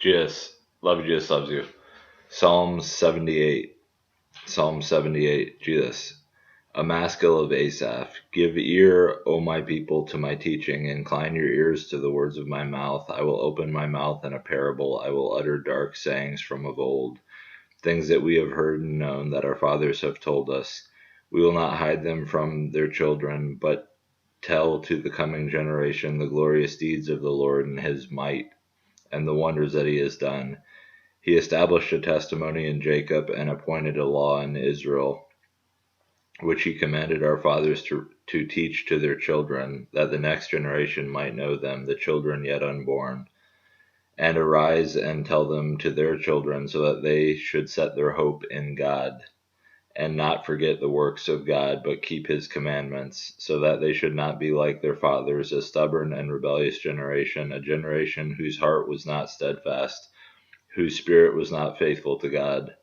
Jesus, love Jesus loves you. Psalm 78. Psalm 78. Jesus. A maskil of Asaph. Give ear, O my people, to my teaching. Incline your ears to the words of my mouth. I will open my mouth in a parable. I will utter dark sayings from of old, things that we have heard and known, that our fathers have told us. We will not hide them from their children, but tell to the coming generation the glorious deeds of the Lord and his might, and the wonders that he has done. He established a testimony in Jacob and appointed a law in Israel, which he commanded our fathers to teach to their children, that the next generation might know them, the children yet unborn, and arise and tell them to their children, so that they should set their hope in God, and not forget the works of God, but keep his commandments, so that they should not be like their fathers, a stubborn and rebellious generation, a generation whose heart was not steadfast, whose spirit was not faithful to God.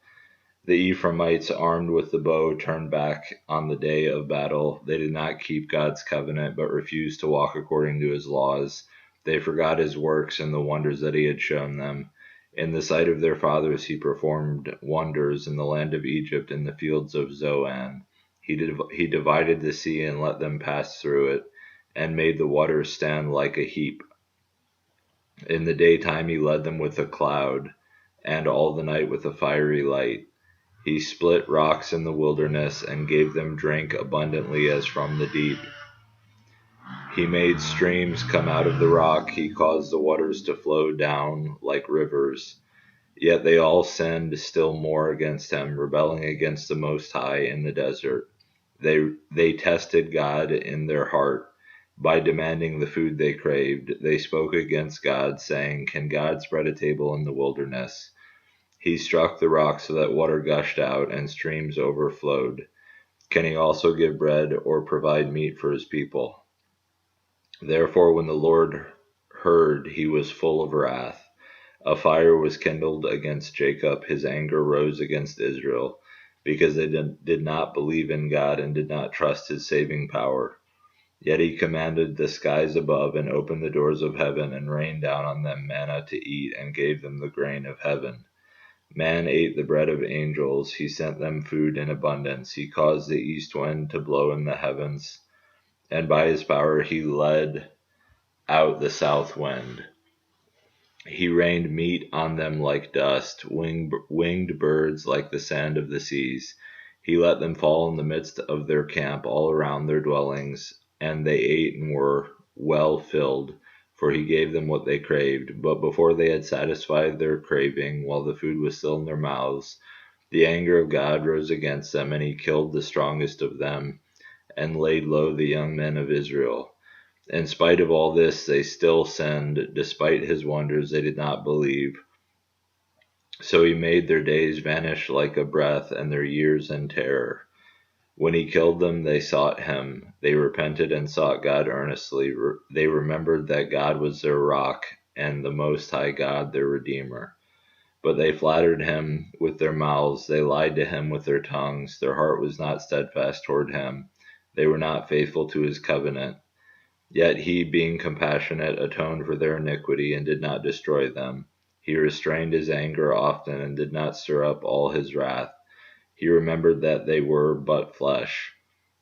The Ephraimites, armed with the bow, turned back on the day of battle. They did not keep God's covenant, but refused to walk according to his laws. They forgot his works and the wonders that he had shown them. In the sight of their fathers he performed wonders in the land of Egypt, in the fields of Zoan. He divided the sea and let them pass through it, and made the waters stand like a heap. In the daytime he led them with a cloud, and all the night with a fiery light. He split rocks in the wilderness, and gave them drink abundantly as from the deep. He made streams come out of the rock. He caused the waters to flow down like rivers. Yet they all sinned still more against him, rebelling against the Most High in the desert. They tested God in their heart by demanding the food they craved. They spoke against God, saying, "Can God spread a table in the wilderness?" He struck the rock so that water gushed out and streams overflowed. Can he also give bread or provide meat for his people? Therefore, when the Lord heard, he was full of wrath. A fire was kindled against Jacob. His anger rose against Israel, because they did not believe in God and did not trust his saving power. Yet he commanded the skies above and opened the doors of heaven and rained down on them manna to eat and gave them the grain of heaven. Man ate the bread of angels. He sent them food in abundance. He caused the east wind to blow in the heavens, and by his power he led out the south wind. He rained meat on them like dust, winged birds like the sand of the seas. He let them fall in the midst of their camp, all around their dwellings, and they ate and were well filled, for he gave them what they craved. But before they had satisfied their craving, while the food was still in their mouths, the anger of God rose against them, and he killed the strongest of them, and laid low the young men of Israel. In spite of all this, they still sinned. Despite his wonders, they did not believe. So he made their days vanish like a breath, and their years in terror. When he killed them, they sought him. They repented and sought God earnestly. They remembered that God was their rock, and the Most High God their Redeemer. But they flattered him with their mouths. They lied to him with their tongues. Their heart was not steadfast toward him. They were not faithful to his covenant. Yet he, being compassionate, atoned for their iniquity and did not destroy them. He restrained his anger often and did not stir up all his wrath. He remembered that they were but flesh,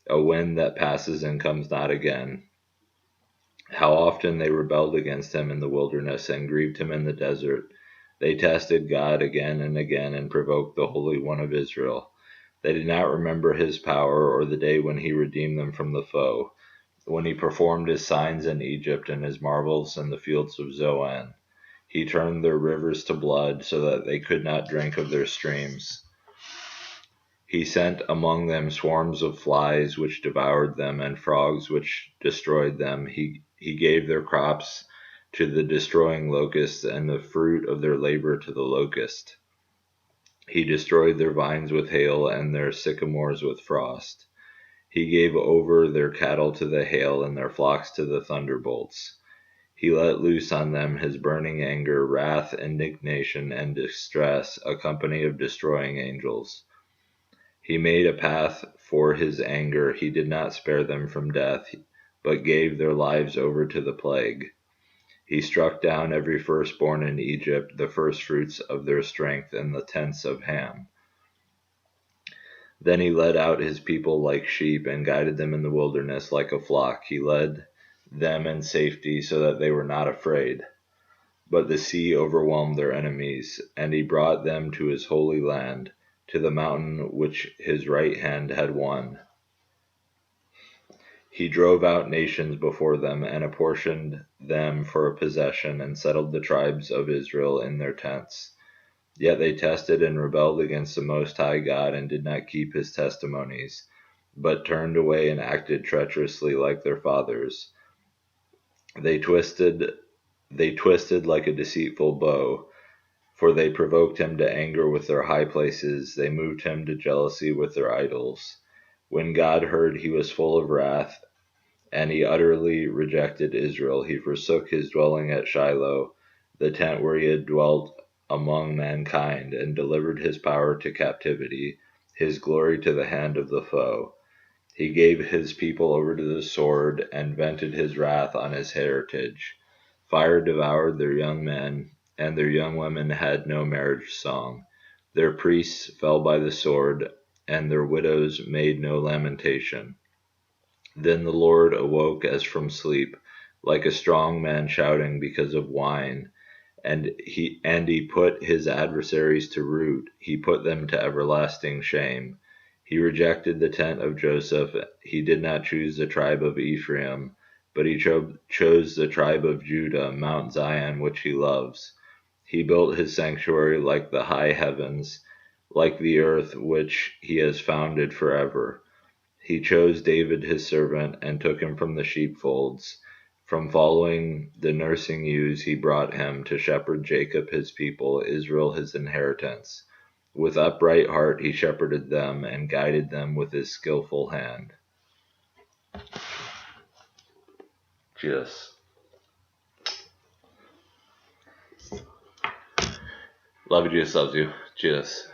a wind that passes and comes not again. How often they rebelled against him in the wilderness and grieved him in the desert. They tested God again and again and provoked the Holy One of Israel. They did not remember his power or the day when he redeemed them from the foe, when he performed his signs in Egypt and his marvels in the fields of Zoan. He turned their rivers to blood so that they could not drink of their streams. He sent among them swarms of flies which devoured them, and frogs which destroyed them. He gave their crops to the destroying locust, and the fruit of their labor to the locust. He destroyed their vines with hail, and their sycamores with frost. He gave over their cattle to the hail, and their flocks to the thunderbolts. He let loose on them his burning anger, wrath, indignation, and distress, a company of destroying angels. He made a path for his anger. He did not spare them from death, but gave their lives over to the plague. He struck down every firstborn in Egypt, the firstfruits of their strength in the tents of Ham. Then he led out his people like sheep and guided them in the wilderness like a flock. He led them in safety so that they were not afraid. But the sea overwhelmed their enemies, and he brought them to his holy land, to the mountain which his right hand had won. He drove out nations before them, and apportioned them for a possession, and settled the tribes of Israel in their tents. Yet they tested and rebelled against the Most High God, and did not keep his testimonies, but turned away and acted treacherously like their fathers. They twisted like a deceitful bow, for they provoked him to anger with their high places. They moved him to jealousy with their idols. When God heard, he was full of wrath, and he utterly rejected Israel. He forsook his dwelling at Shiloh, the tent where he had dwelt among mankind, and delivered his power to captivity, his glory to the hand of the foe. He gave his people over to the sword, and vented his wrath on his heritage. Fire devoured their young men, and their young women had no marriage song. Their priests fell by the sword, and their widows made no lamentation. Then the Lord awoke as from sleep, like a strong man shouting because of wine, and he put his adversaries to rout. He put them to everlasting shame. He rejected the tent of Joseph. He did not choose the tribe of Ephraim, but he chose the tribe of Judah, Mount Zion, which he loves. He built his sanctuary like the high heavens, like the earth which he has founded forever. He chose David his servant, and took him from the sheepfolds. From following the nursing ewes he brought him to shepherd Jacob his people, Israel his inheritance. With upright heart he shepherded them, and guided them with his skillful hand. Jesus. Love you, Jesus loves you. Jesus.